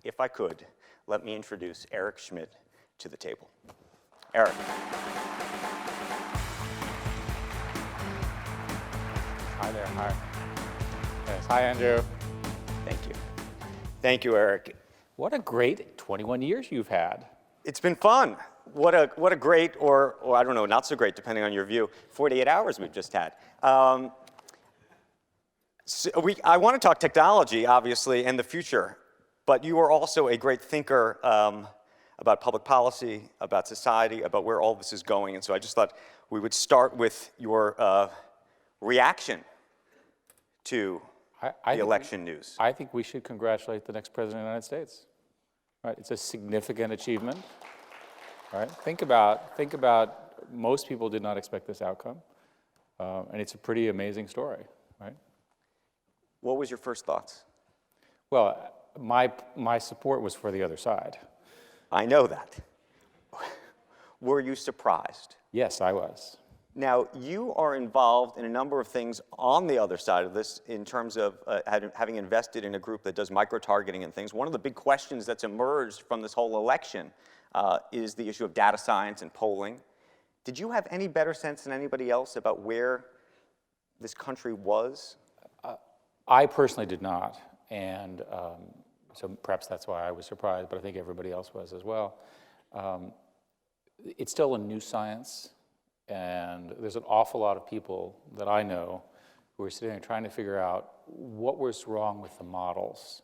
if I could, let me introduce Eric Schmidt to the table. Eric. Hi there, hi. Yes, hi, Andrew. Thank you. Thank you, Eric. What a great 21 years you've had. It's been fun. What a great, or I don't know, not so great, depending on your view, 48 hours we've just had. I want to talk technology, obviously, and the future, but you are also a great thinker about public policy, about society, about where all this is going, and so I just thought we would start with your reaction to the election news. I think we should congratulate the next president of the United States. Right? It's a significant achievement. Right? Think about most people did not expect this outcome, and it's a pretty amazing story. Right? What was your first thoughts? Well, my support was for the other side. I know that. Were you surprised? Yes, I was. Now, you are involved in a number of things on the other side of this in terms of having invested in a group that does micro-targeting and things. One of the big questions that's emerged from this whole election is the issue of data science and polling. Did you have any better sense than anybody else about where this country was? I personally did not, and so perhaps that's why I was surprised, but I think everybody else was as well. It's still a new science. And there's an awful lot of people that I know who are sitting there trying to figure out what was wrong with the models,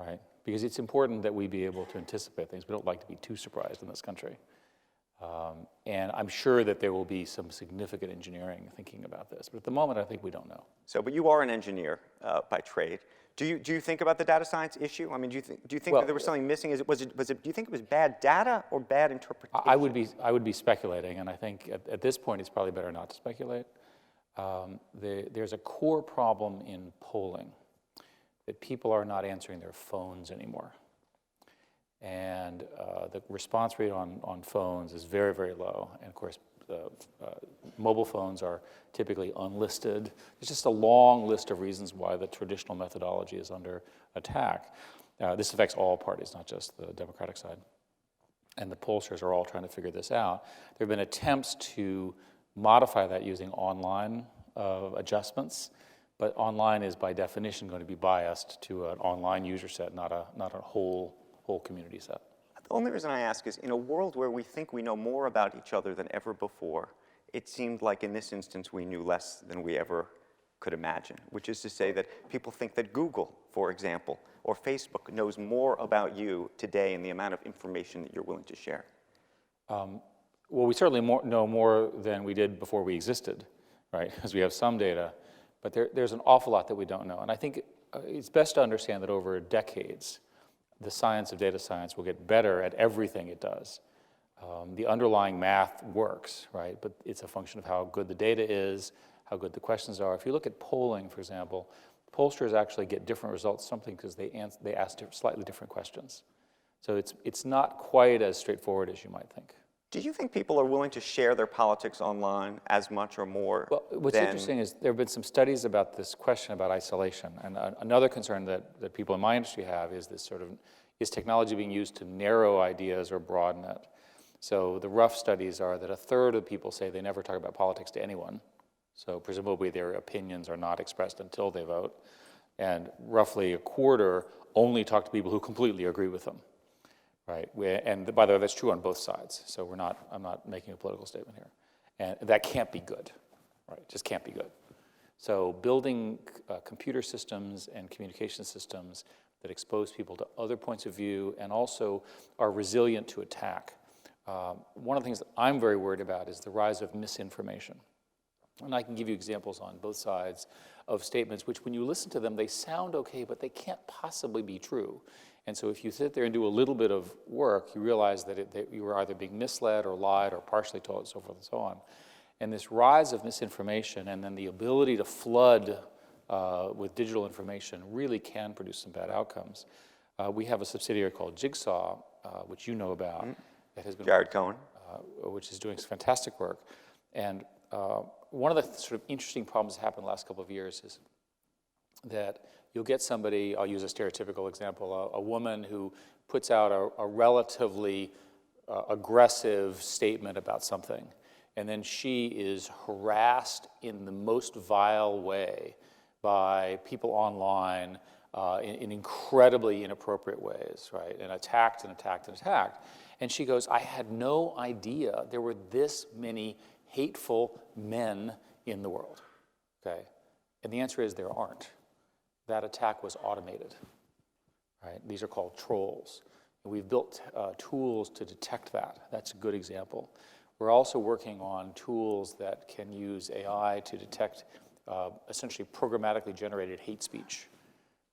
right? Because it's important that we be able to anticipate things. We don't like to be too surprised in this country. And I'm sure that there will be some significant engineering thinking about this. But at the moment, I think we don't know. So, but you are an engineer by trade. Do you think about the data science issue? I mean, do you think that there was something missing? Do you think it was bad data or bad interpretation? I would be speculating, and I think at this point it's probably better not to speculate. There's a core problem in polling that people are not answering their phones anymore, and the response rate on phones is very, very low, and of course. Mobile phones are typically unlisted. There's just a long list of reasons why the traditional methodology is under attack. This affects all parties, not just the Democratic side. And the pollsters are all trying to figure this out. There have been attempts to modify that using online adjustments, but online is by definition going to be biased to an online user set, not a whole community set. The only reason I ask is, in a world where we think we know more about each other than ever before, it seemed like in this instance we knew less than we ever could imagine, which is to say that people think that Google, for example, or Facebook knows more about you today and the amount of information that you're willing to share. Well, we certainly know more than we did before we existed, right? Because we have some data, but there's an awful lot that we don't know. And I think it's best to understand that over decades, the science of data science will get better at everything it does. The underlying math works, right? But it's a function of how good the data is, how good the questions are. If you look at polling, for example, pollsters actually get different results, something because they ask slightly different questions. So it's not quite as straightforward as you might think. Do you think people are willing to share their politics online as much or more? Well, what's interesting is there have been some studies about this question about isolation. And another concern that people in my industry have is this sort of, is technology being used to narrow ideas or broaden it? So the rough studies are that a third of people say they never talk about politics to anyone. So presumably their opinions are not expressed until they vote. And roughly a quarter only talk to people who completely agree with them. Right, and by the way, that's true on both sides. So I'm not making a political statement here, and that can't be good, right? It just can't be good. So building computer systems and communication systems that expose people to other points of view and also are resilient to attack. One of the things that I'm very worried about is the rise of misinformation, and I can give you examples on both sides of statements which, when you listen to them, they sound okay, but they can't possibly be true. And so if you sit there and do a little bit of work, you realize that you were either being misled or lied or partially told, and so forth and so on. And this rise of misinformation and then the ability to flood with digital information really can produce some bad outcomes. We have a subsidiary called Jigsaw, which you know about, that has been Jared Cohen, which is doing fantastic work. And one of the sort of interesting problems that happened the last couple of years is that you'll get somebody, I'll use a stereotypical example, a woman who puts out a relatively aggressive statement about something, and then she is harassed in the most vile way by people online in incredibly inappropriate ways, right? And attacked and attacked and attacked. And she goes, I had no idea there were this many hateful men in the world, okay? And the answer is there aren't. That attack was automated, right? These are called trolls. And we've built tools to detect that. That's a good example. We're also working on tools that can use AI to detect essentially programmatically generated hate speech,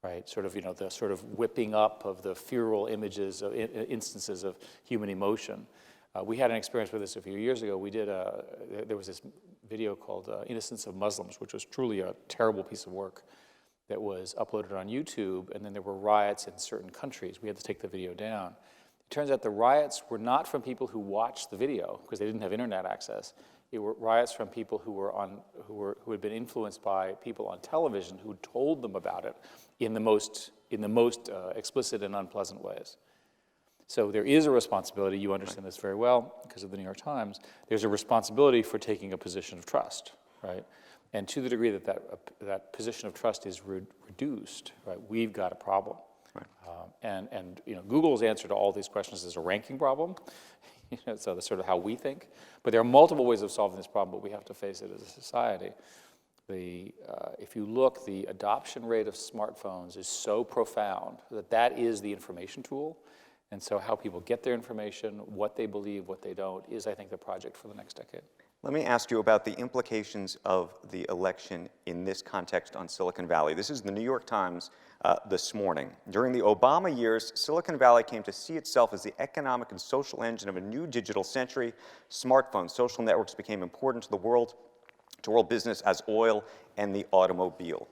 right? Sort of, the sort of whipping up of the feral images, of instances of human emotion. We had an experience with this a few years ago. There was this video called Innocence of Muslims, which was truly a terrible piece of work that was uploaded on YouTube, and then there were riots in certain countries. We had to take the video down. It turns out the riots were not from people who watched the video, because they didn't have internet access. It were riots from people who had been influenced by people on television who told them about it in the most explicit and unpleasant ways. So there is a responsibility. You understand this very well because of the New York Times. There's a responsibility for taking a position of trust, right? And to the degree that that position of trust is reduced, right, we've got a problem. Right. And Google's answer to all these questions is a ranking problem. So that's sort of how we think. But there are multiple ways of solving this problem, but we have to face it as a society. If you look, the adoption rate of smartphones is so profound that is the information tool. And so how people get their information, what they believe, what they don't, is, I think, the project for the next decade. Let me ask you about the implications of the election in this context on Silicon Valley. This is the New York Times this morning. During the Obama years, Silicon Valley came to see itself as the economic and social engine of a new digital century. Smartphones, social networks became important to world business as oil and the automobile.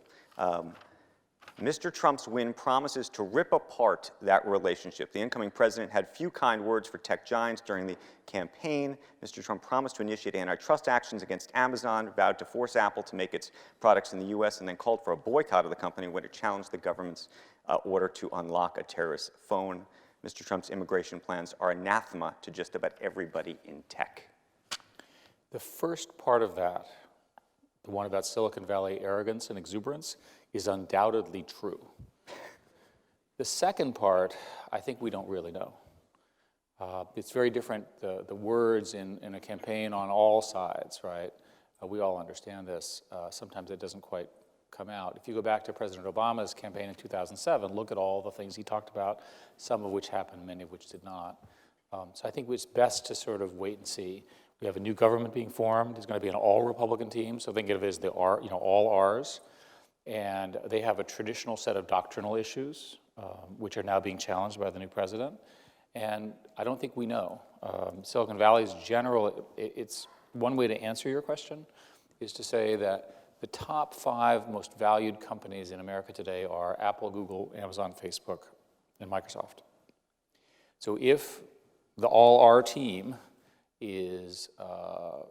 Mr. Trump's win promises to rip apart that relationship. The incoming president had few kind words for tech giants during the campaign. Mr. Trump promised to initiate antitrust actions against Amazon, vowed to force Apple to make its products in the US, and then called for a boycott of the company when it challenged the government's order to unlock a terrorist phone. Mr. Trump's immigration plans are anathema to just about everybody in tech. The first part of that, the one about Silicon Valley arrogance and exuberance, is undoubtedly true. The second part, I think we don't really know. It's very different, the words in a campaign on all sides, right? We all understand this. Sometimes it doesn't quite come out. If you go back to President Obama's campaign in 2007, look at all the things he talked about, some of which happened, many of which did not. So I think it's best to sort of wait and see. We have a new government being formed. It's going to be an all-Republican team, so think of it as the all R's. And they have a traditional set of doctrinal issues, which are now being challenged by the new president. And I don't think we know. Silicon Valley's it's one way to answer your question is to say that the top 5 most valued companies in America today are Apple, Google, Amazon, Facebook, and Microsoft. So if the all R team is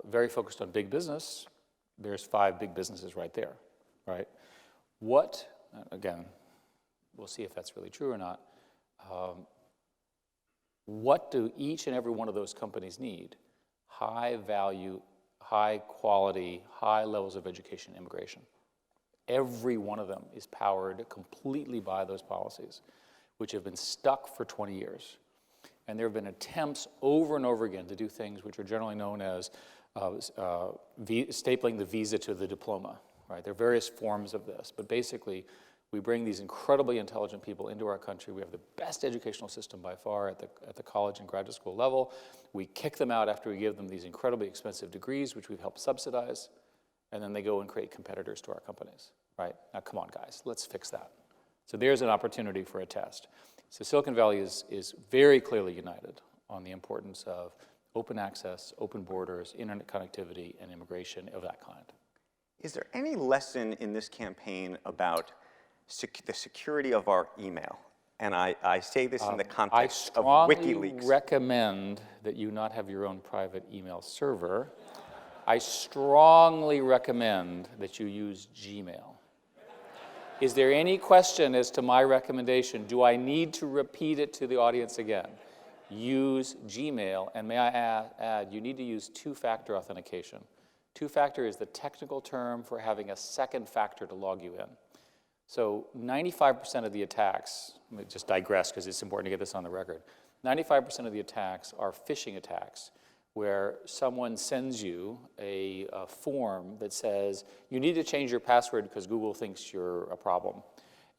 very focused on big business, there's 5 big businesses right there, right? Again, we'll see if that's really true or not. What do each and every one of those companies need? High value, high quality, high levels of education and immigration. Every one of them is powered completely by those policies, which have been stuck for 20 years. And there have been attempts over and over again to do things which are generally known as stapling the visa to the diploma. Right? There are various forms of this, but basically we bring these incredibly intelligent people into our country. We have the best educational system by far at the college and graduate school level. We kick them out after we give them these incredibly expensive degrees, which we've helped subsidize, and then they go and create competitors to our companies. Right? Now, come on, guys, let's fix that. So there's an opportunity for a test. So Silicon Valley is very clearly united on the importance of open access, open borders, internet connectivity, and immigration of that kind. Is there any lesson in this campaign about the security of our email? And I say this in the context of WikiLeaks. I strongly recommend that you not have your own private email server. I strongly recommend that you use Gmail. Is there any question as to my recommendation? Do I need to repeat it to the audience again? Use Gmail, and may I add, you need to use two-factor authentication. Two-factor is the technical term for having a second factor to log you in. So 95% of the attacks, let me just digress because it's important to get this on the record, 95% of the attacks are phishing attacks, where someone sends you a form that says, you need to change your password because Google thinks you're a problem.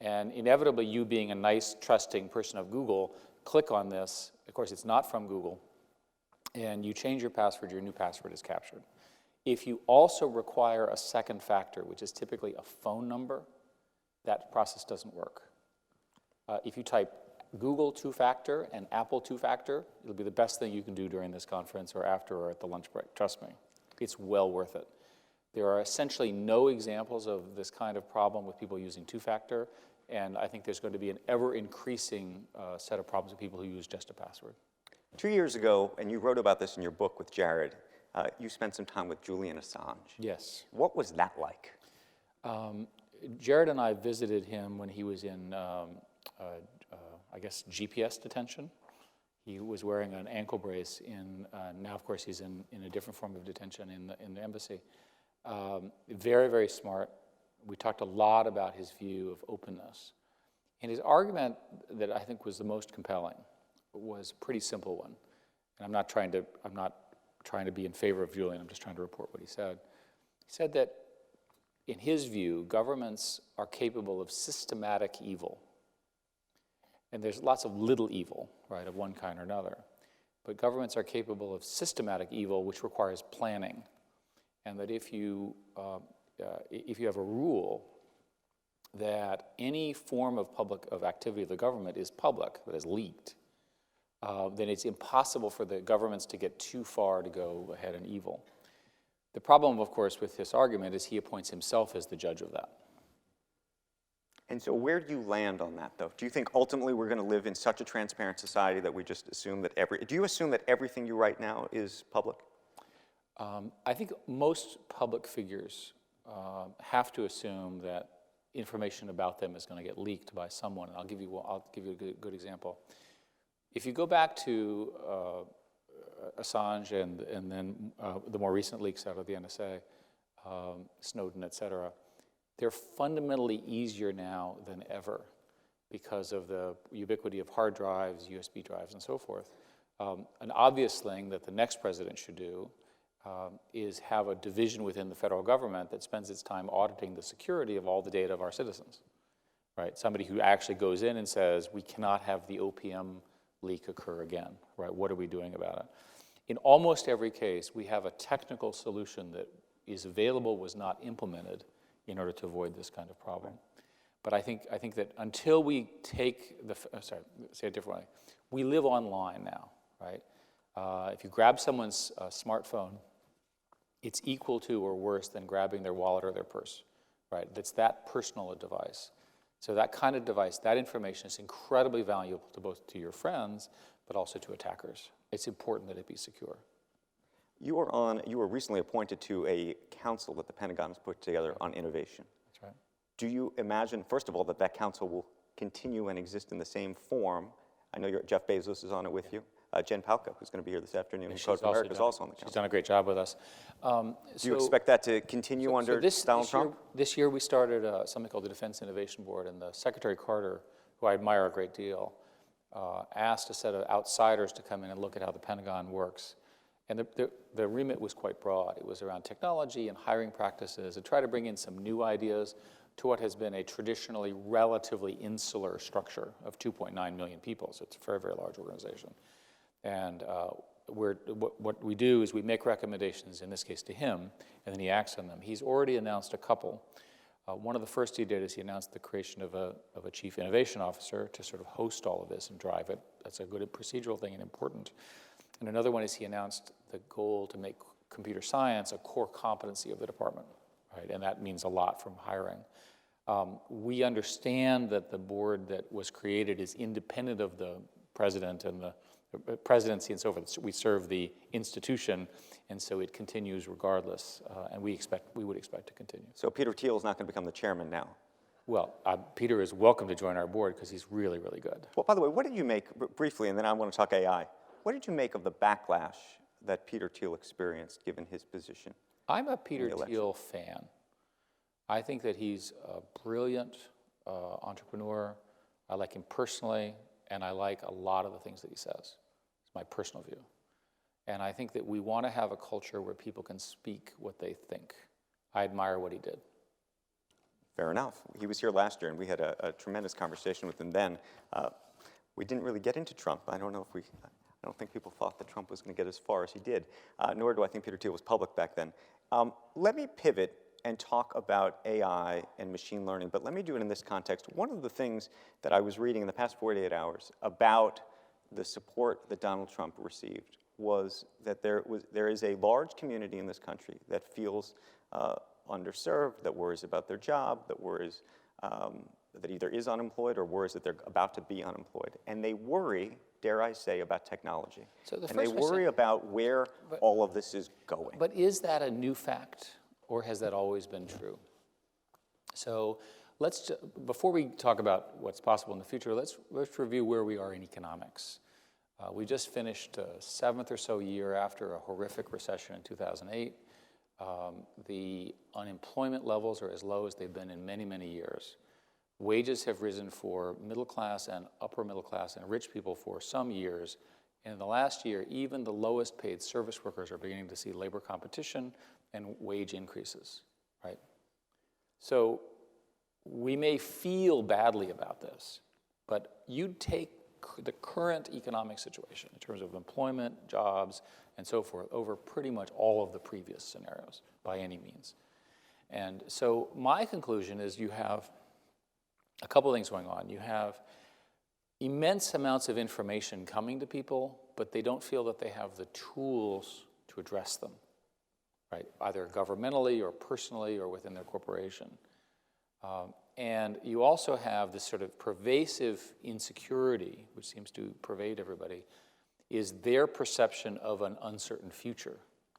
And inevitably, you being a nice, trusting person of Google, click on this. Of course, it's not from Google. And you change your password, your new password is captured. If you also require a second factor, which is typically a phone number, that process doesn't work. If you type Google two-factor and Apple two-factor, it'll be the best thing you can do during this conference or after or at the lunch break. Trust me, it's well worth it. There are essentially no examples of this kind of problem with people using two-factor, and I think there's going to be an ever-increasing set of problems with people who use just a password. 2 years ago, and you wrote about this in your book with Jared, you spent some time with Julian Assange. Yes. What was that like? Jared and I visited him when he was in I guess, GPS detention. He was wearing an ankle brace now of course he's in a different form of detention in the embassy. Very, very smart. We talked a lot about his view of openness. And his argument that I think was the most compelling was a pretty simple one. And I'm not trying to be in favor of Julian, I'm just trying to report what he said. He said that in his view, governments are capable of systematic evil. And there's lots of little evil, right, of one kind or another. But governments are capable of systematic evil, which requires planning. And that if you have a rule that any form of activity of the government is public, that is leaked, then it's impossible for the governments to get too far to go ahead in evil. The problem, of course, with this argument is he appoints himself as the judge of that. And so where do you land on that, though? Do you think ultimately we're going to live in such a transparent society that we just assume that do you assume that everything you write now is public? I think most public figures have to assume that information about them is going to get leaked by someone. And I'll give you a good example. If you go back to Assange and then the more recent leaks out of the NSA, Snowden, et cetera, they're fundamentally easier now than ever because of the ubiquity of hard drives, USB drives, and so forth. An obvious thing that the next president should do is have a division within the federal government that spends its time auditing the security of all the data of our citizens, right? Somebody who actually goes in and says, we cannot have the OPM leak occur again, right? What are we doing about it? In almost every case, we have a technical solution that is available, was not implemented, in order to avoid this kind of problem. But I think that until we take say it differently, we live online now, right? If you grab someone's smartphone, it's equal to or worse than grabbing their wallet or their purse, right? That's that personal a device. So that kind of device, that information is incredibly valuable to both to your friends, but also to attackers. It's important that it be secure. You were recently appointed to a council that the Pentagon has put together on innovation. That's right. Do you imagine, first of all, that council will continue and exist in the same form? I know Jeff Bezos is on it with you. Jen Palka, who's going to be here this afternoon, from Code for America, is also on the council. She's done a great job with us. Do you expect that to continue under Donald Trump? This year we started something called the Defense Innovation Board, and the Secretary Carter, who I admire a great deal, asked a set of outsiders to come in and look at how the Pentagon works. And the remit was quite broad. It was around technology and hiring practices and try to bring in some new ideas to what has been a traditionally relatively insular structure of 2.9 million people. So it's a very, very large organization. And what we do is we make recommendations, in this case to him, and then he acts on them. He's already announced a couple. One of the first he did is he announced the creation of a chief innovation officer to sort of host all of this and drive it. That's a good procedural thing and important. And another one is he announced the goal to make computer science a core competency of the department, right? And that means a lot from hiring. We understand that the board that was created is independent of the president and the presidency and so forth. We serve the institution, and so it continues regardless, and we would expect to continue. So Peter Thiel is not going to become the chairman now? Well, Peter is welcome to join our board because he's really, really good. Well, by the way, what did you make, briefly, and then I want to talk AI, what did you make of the backlash that Peter Thiel experienced given his position? I'm a Peter Thiel fan. I think that he's a brilliant entrepreneur. I like him personally, and I like a lot of the things that he says. It's my personal view. And I think that we want to have a culture where people can speak what they think. I admire what he did. Fair enough. He was here last year, and we had a tremendous conversation with him then. We didn't really get into Trump. I don't think people thought that Trump was going to get as far as he did, nor do I think Peter Thiel was public back then. Let me pivot and talk about AI and machine learning, but let me do it in this context. One of the things that I was reading in the past 48 hours about the support that Donald Trump received was that there is a large community in this country that feels underserved, that worries about their job, that worries that either is unemployed or worries that they're about to be unemployed. And they worry, dare I say, about technology. And they worry about where all of this is going. But is that a new fact, or has that always been true? So before we talk about what's possible in the future, let's review where we are in economics. We just finished a 7th or so year after a horrific recession in 2008. The unemployment levels are as low as they've been in many, many years. Wages have risen for middle class and upper middle class and rich people for some years. And in the last year, even the lowest paid service workers are beginning to see labor competition and wage increases, right? So we may feel badly about this, but you take the current economic situation in terms of employment, jobs, and so forth over pretty much all of the previous scenarios by any means. And so my conclusion is you have a couple of things going on. You have immense amounts of information coming to people, but they don't feel that they have the tools to address them, right? Either governmentally or personally or within their corporation. And you also have this sort of pervasive insecurity, which seems to pervade everybody, is their perception of an uncertain future,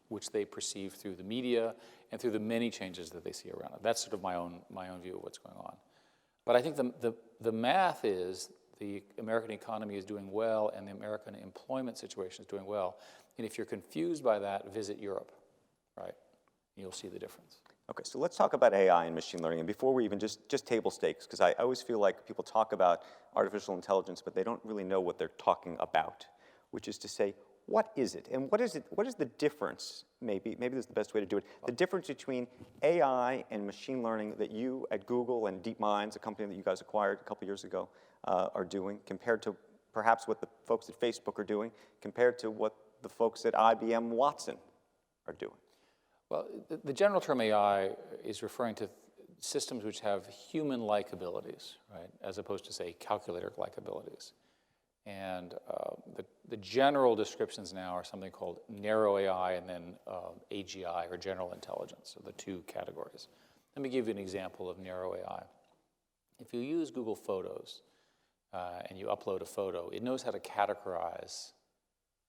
which they perceive through the media and through the many changes that they see around it. That's sort of my own view of what's going on. But I think the math is the American economy is doing well and the American employment situation is doing well. And if you're confused by that, visit Europe, right? You'll see the difference. Okay, so let's talk about AI and machine learning. And before we even just table stakes, because I always feel like people talk about artificial intelligence, but they don't really know what they're talking about, which is to say, what is it? And what is the difference, maybe this is the best way to do it, the difference between AI and machine learning that you at Google and DeepMind's, a company that you guys acquired a couple years ago, are doing, compared to perhaps what the folks at Facebook are doing, compared to what the folks at IBM Watson are doing? Well, the general term AI is referring to systems which have human-like abilities, right, as opposed to, say, calculator-like abilities. And the general descriptions now are something called narrow AI and then AGI, or general intelligence, are the two categories. Let me give you an example of narrow AI. If you use Google Photos and you upload a photo, it knows how to categorize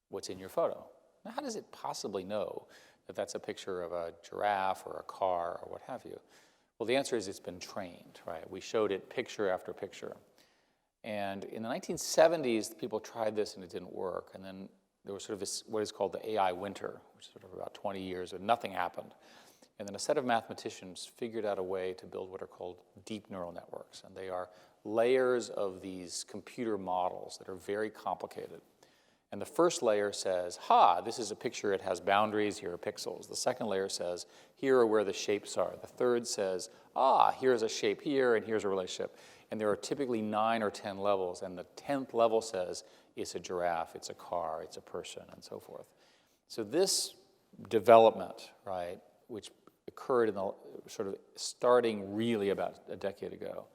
what's in your photo. Now, how does it possibly know that that's a picture of a giraffe or a car or what have you? Well, the answer is it's been trained, right? We showed it picture after picture. And in the 1970s, people tried this and it didn't work. And then there was sort of this, what is called the AI winter, which is sort of about 20 years, and nothing happened. And then a set of mathematicians figured out a way to build what are called deep neural networks. And they are layers of these computer models that are very complicated. And the first layer says, this is a picture, it has boundaries, here are pixels. The second layer says, here are where the shapes are. The third says, here's a shape here, and here's a relationship. And there are typically 9 or 10 levels, and the 10th level says, it's a giraffe, it's a car, it's a person, and so forth. So this development, right, which occurred in the sort of starting really about a decade ago,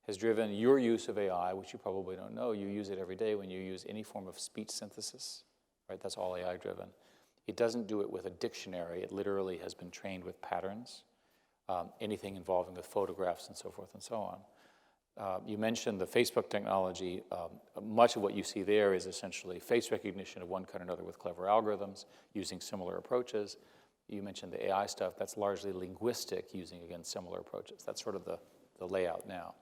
has driven your use of AI, which you probably don't know. You use it every day when you use any form of speech synthesis, right? That's all AI driven. It doesn't do it with a dictionary. It literally has been trained with patterns, anything involving with photographs and so forth and so on. You mentioned the Facebook technology. Much of what you see there is essentially face recognition of one kind or another with clever algorithms using similar approaches. You mentioned the AI stuff. That's largely linguistic using, again, similar approaches. That's sort of the the layout now.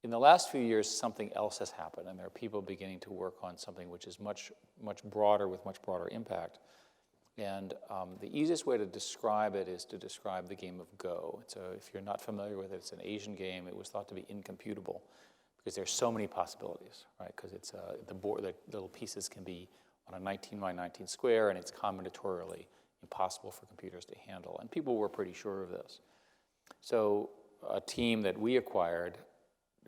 In the last few years, something else has happened, and there are people beginning to work on something which is much broader, with much broader impact. And the easiest way to describe it is to describe the game of Go. If you're not familiar with it, it's an Asian game. It was thought to be incomputable because there's so many possibilities, right? Because it's the little pieces can be on a 19 by 19 square, and it's combinatorially impossible for computers to handle. And people were pretty sure of this. So a team that we acquired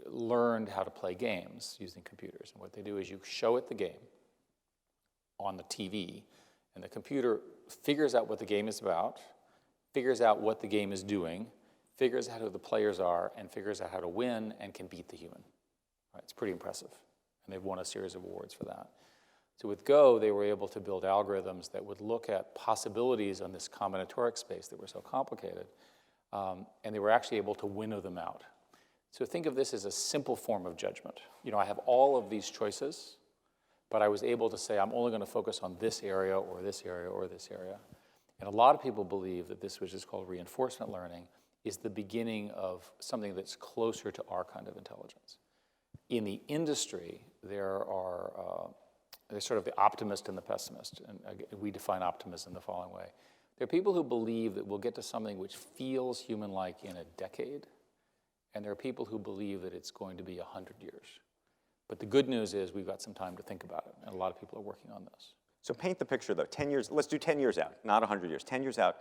learned how to play games using computers. And what they do is you show it the game on the TV, and the computer figures out what the game is about, figures out what the game is doing, figures out who the players are, and figures out how to win and can beat the human. Right? It's pretty impressive. And they've won a series of awards for that. So with Go, they were able to build algorithms that would look at possibilities on this combinatoric space that were so complicated, and they were actually able to winnow them out. So think of this as a simple form of judgment. I have all of these choices, but I was able to say, I'm only going to focus on this area or this area or this area. And a lot of people believe that this, which is called reinforcement learning, is the beginning of something that's closer to our kind of intelligence. In the industry, there's sort of the optimist and the pessimist, and we define optimism the following way. There are people who believe that we'll get to something which feels human-like in a decade, and there are people who believe that it's going to be 100 years. But the good news is we've got some time to think about it, and a lot of people are working on this. So paint the picture, though. 10 years, let's do 10 years out, not 100 years. 10 years out,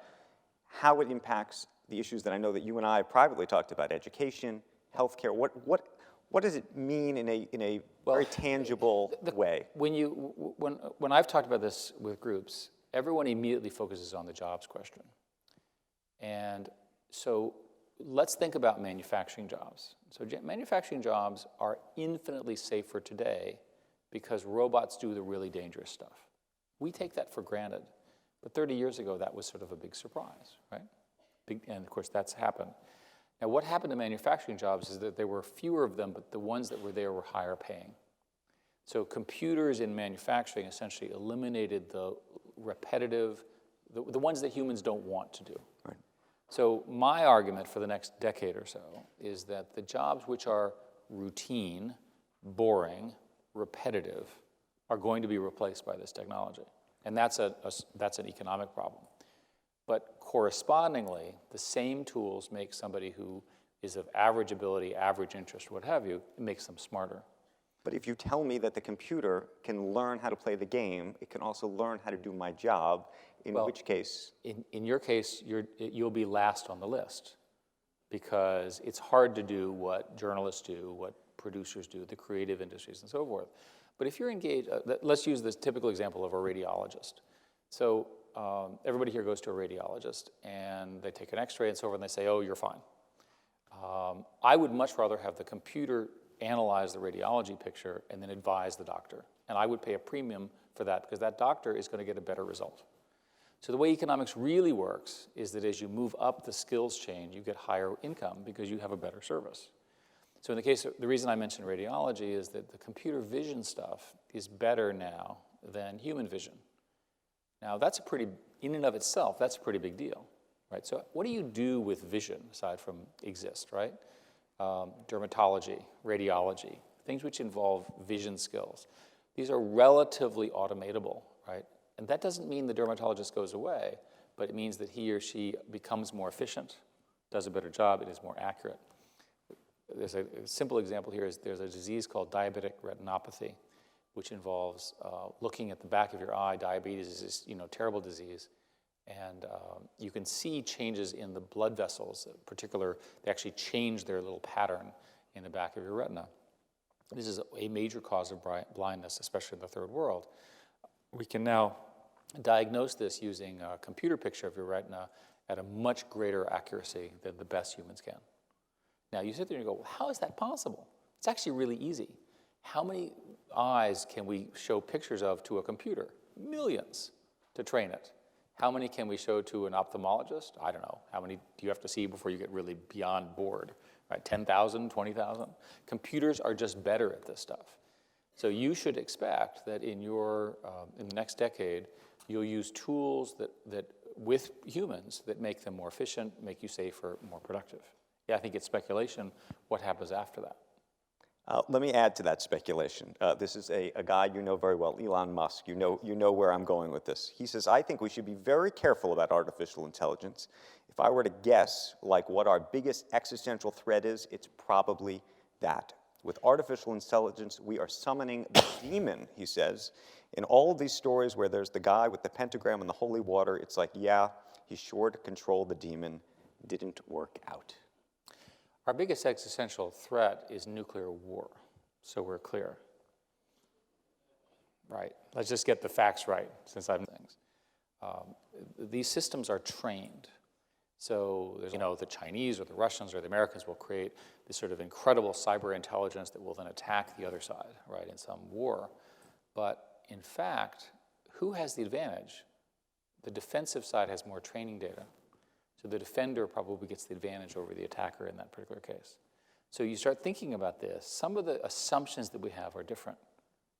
how it impacts the issues that I know that you and I have privately talked about, education, healthcare. What does it mean in a very tangible way? When I've talked about this with groups, everyone immediately focuses on the jobs question. And so let's think about manufacturing jobs. So manufacturing jobs are infinitely safer today because robots do the really dangerous stuff. We take that for granted. But 30 years ago, that was sort of a big surprise, right? And of course, that's happened. Now, what happened to manufacturing jobs is that there were fewer of them, but the ones that were there were higher paying. So computers in manufacturing essentially eliminated the repetitive, the ones that humans don't want to do. Right. So my argument for the next decade or so is that the jobs which are routine, boring, repetitive are going to be replaced by this technology. And that's an economic problem. But correspondingly, the same tools make somebody who is of average ability, average interest, what have you, it makes them smarter. But if you tell me that the computer can learn how to play the game, it can also learn how to do my job, in which case? In your case, you'll be last on the list because it's hard to do what journalists do, what producers do, the creative industries, and so forth. But if you're engaged, let's use this typical example of a radiologist. So everybody here goes to a radiologist, and they take an x-ray and so forth, and they say, oh, you're fine. I would much rather have the computer analyze the radiology picture and then advise the doctor. And I would pay a premium for that because that doctor is going to get a better result. So the way economics really works is that as you move up the skills chain, you get higher income because you have a better service. So in the case of, the reason I mentioned radiology is that the computer vision stuff is better now than human vision. Now that's in and of itself, that's a pretty big deal, right? So what do you do with vision aside from exist, right? Dermatology, radiology, things which involve vision skills. These are relatively automatable, right? And that doesn't mean the dermatologist goes away, but it means that he or she becomes more efficient, does a better job, it is more accurate. There's a simple example here is there's a disease called diabetic retinopathy, which involves looking at the back of your eye. Diabetes is this terrible disease. And you can see changes in the blood vessels. In particular, they actually change their little pattern in the back of your retina. This is a major cause of blindness, especially in the third world. We can now diagnose this using a computer picture of your retina at a much greater accuracy than the best humans can. Now, you sit there and you go, well, how is that possible? It's actually really easy. How many eyes can we show pictures of to a computer? Millions to train it. How many can we show to an ophthalmologist? I don't know. How many do you have to see before you get really beyond bored? Right? 10,000, 20,000? Computers are just better at this stuff. So you should expect that in the next decade, you'll use tools that with humans that make them more efficient, make you safer, more productive. yeah, I think it's speculation. What happens after that? Let me add to that speculation. This is a guy you know very well, Elon Musk. You know where I'm going with this. He says, I think we should be very careful about artificial intelligence. If I were to guess, like, what our biggest existential threat is, it's probably that. With artificial intelligence, we are summoning the demon, he says. In all of these stories where there's the guy with the pentagram and the holy water, it's like, yeah, he's sure to control the demon. Didn't work out. Our biggest existential threat is nuclear war, so we're clear. Right. Let's just get the facts right, since I've things. These systems are trained. So there's, the Chinese or the Russians or the Americans will create this sort of incredible cyber intelligence that will then attack the other side, right, in some war. But in fact, who has the advantage? The defensive side has more training data. So the defender probably gets the advantage over the attacker in that particular case. So you start thinking about this. Some of the assumptions that we have are different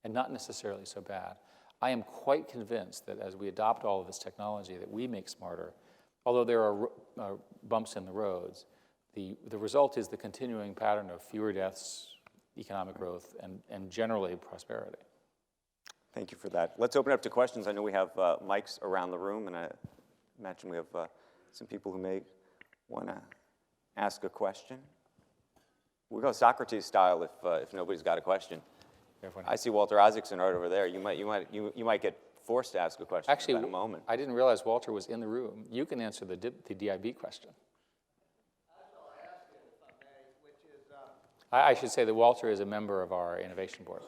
and not necessarily so bad. I am quite convinced that as we adopt all of this technology that we make smarter, although there are bumps in the roads, the result is the continuing pattern of fewer deaths, economic growth, and generally prosperity. Thank you for that. Let's open it up to questions. I know we have mics around the room, and I imagine we have some people who may want to ask a question. We'll go Socrates style if nobody's got a question. I see Walter Isaacson right over there. You might get forced to ask a question. Actually, in a moment. I didn't realize Walter was in the room. You can answer the DIB question. I should say that Walter is a member of our innovation board.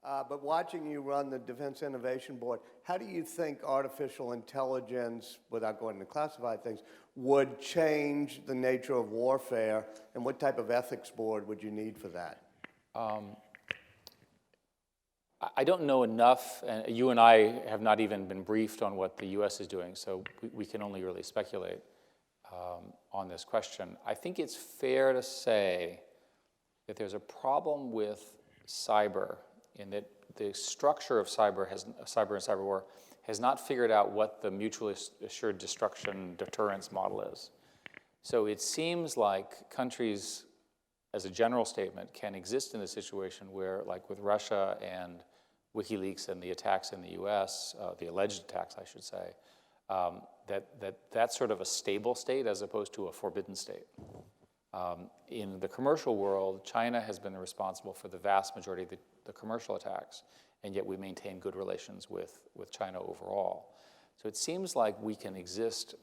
But watching you run the Defense Innovation Board, how do you think artificial intelligence, without going to classified things, would change the nature of warfare, and what type of ethics board would you need for that? I don't know enough, and you and I have not even been briefed on what the U.S. is doing, so we can only really speculate on this question. I think it's fair to say that there's a problem with cyber in that the structure of cyber and cyber war has not figured out what the mutually assured destruction deterrence model is. So it seems like countries, as a general statement, can exist in a situation where, like with Russia and WikiLeaks and the attacks in the US, the alleged attacks, I should say, that's sort of a stable state as opposed to a forbidden state. In the commercial world, China has been responsible for the vast majority of the commercial attacks, and yet we maintain good relations with China overall. So it seems like we can exist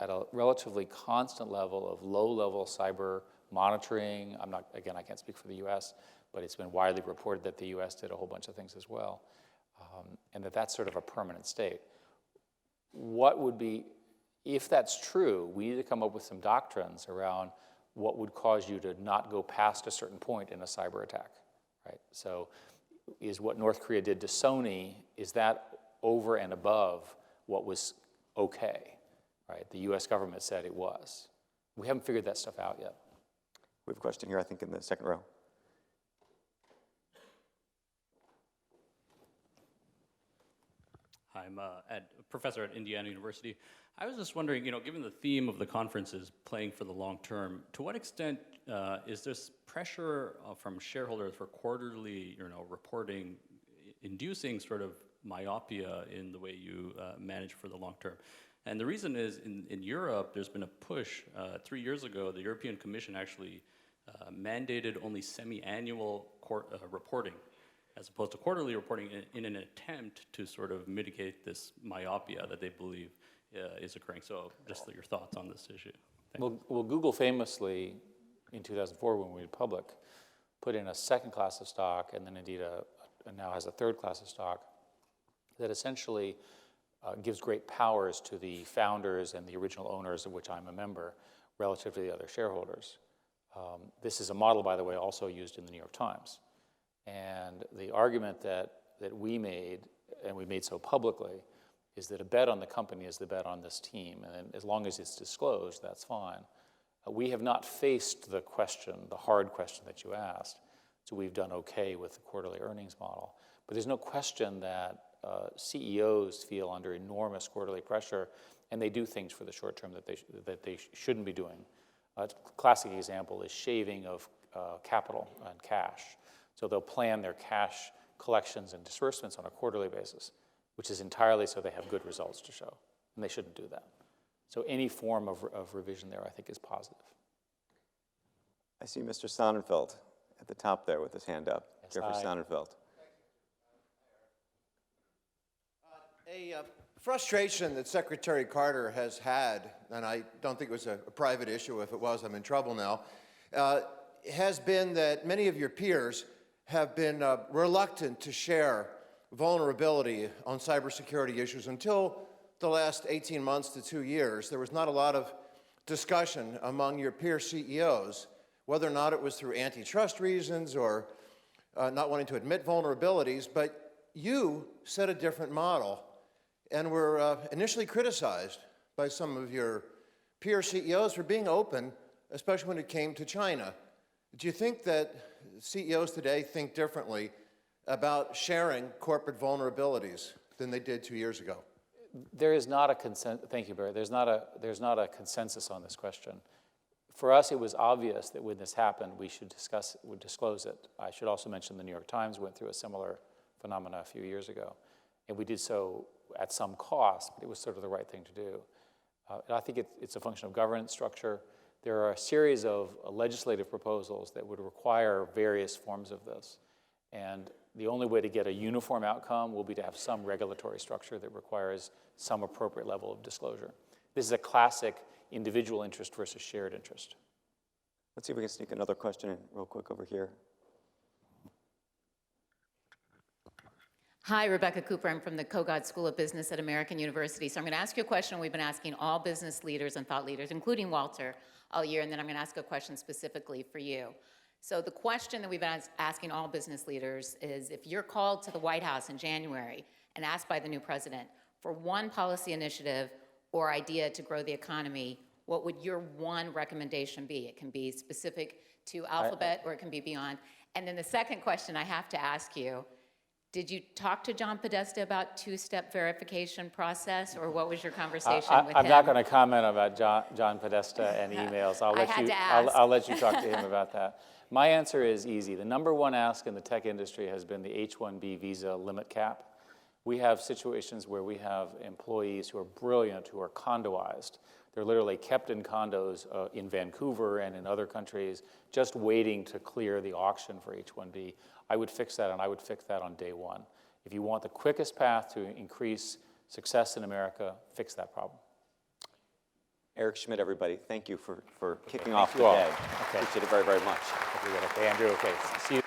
at a relatively constant level of low-level cyber monitoring. I can't speak for the US, but it's been widely reported that the US did a whole bunch of things as well, and that's sort of a permanent state. What would be, if that's true, we need to come up with some doctrines around what would cause you to not go past a certain point in a cyber attack, right? So is what North Korea did to Sony, is that over and above what was okay, right? The US government said it was. We haven't figured that stuff out yet. We have a question here, I think, in the second row. Hi, I'm a professor at Indiana University. I was just wondering, given the theme of the conference is playing for the long term, to what extent is this pressure from shareholders for quarterly, reporting, inducing sort of myopia in the way you manage for the long term? And the reason is, in Europe, there's been a push. 3 years ago, the European Commission actually mandated only semi-annual reporting, as opposed to quarterly reporting, in an attempt to sort of mitigate this myopia that they believe is occurring. So just your thoughts on this issue. Well, Google famously, in 2004 when we went public, put in a second class of stock, and then indeed now has a third class of stock that essentially gives great powers to the founders and the original owners, of which I'm a member, relative to the other shareholders. This is a model, by the way, also used in the New York Times. And the argument that we made, and we made so publicly, is that a bet on the company is the bet on this team. And as long as it's disclosed, that's fine. We have not faced the question, the hard question that you asked, so we've done okay with the quarterly earnings model. But there's no question that CEOs feel under enormous quarterly pressure, and they do things for the short term that they shouldn't be doing. A classic example is shaving of capital and cash. So they'll plan their cash collections and disbursements on a quarterly basis, which is entirely so they have good results to show, and they shouldn't do that. So any form of revision there, I think, is positive. I see Mr. Sonnenfeld at the top there with his hand up. Yes, Jeffrey hi. Sonnenfeld. A frustration that Secretary Carter has had, and I don't think it was a private issue. If it was, I'm in trouble now, has been that many of your peers have been reluctant to share vulnerability on cybersecurity issues. Until the last 18 months to 2 years, there was not a lot of discussion among your peer CEOs, whether or not it was through antitrust reasons or not wanting to admit vulnerabilities, but you set a different model and were initially criticized by some of your peer CEOs for being open, especially when it came to China. Do you think that CEOs today think differently about sharing corporate vulnerabilities than they did 2 years ago? There is not a consensus. Thank you, Barry. There's not a consensus on this question. For us, it was obvious that when this happened, we should disclose it. I should also mention the New York Times went through a similar phenomena a few years ago, and we did so at some cost, but it was sort of the right thing to do. And I think it's a function of governance structure. There are a series of legislative proposals that would require various forms of this, and the only way to get a uniform outcome will be to have some regulatory structure that requires some appropriate level of disclosure. This is a classic individual interest versus shared interest. Let's see if we can sneak another question in real quick over here. Hi, Rebecca Cooper. I'm from the Kogod School of Business at American University. So I'm going to ask you a question we've been asking all business leaders and thought leaders, including Walter, all year, and then I'm going to ask a question specifically for you. So the question that we've been asking all business leaders is, if you're called to the White House in January and asked by the new president for one policy initiative or idea to grow the economy, what would your one recommendation be? It can be specific to Alphabet or it can be beyond. And then the second question I have to ask you, did you talk to John Podesta about two-step verification process, or what was your conversation with him? I'm not going to comment about John Podesta and emails. I'll let you talk to him about that. My answer is easy. The number one ask in the tech industry has been the H-1B visa limit cap. We have situations where we have employees who are brilliant, who are condoized. They're literally kept in condos in Vancouver and in other countries, just waiting to clear the auction for H-1B. I would fix that, and I would fix that on day one. If you want the quickest path to increase success in America, fix that problem. Eric Schmidt, everybody, thank you for kicking off the you all. day. Okay. Appreciate it very, very much. Okay, Andrew, okay. See you.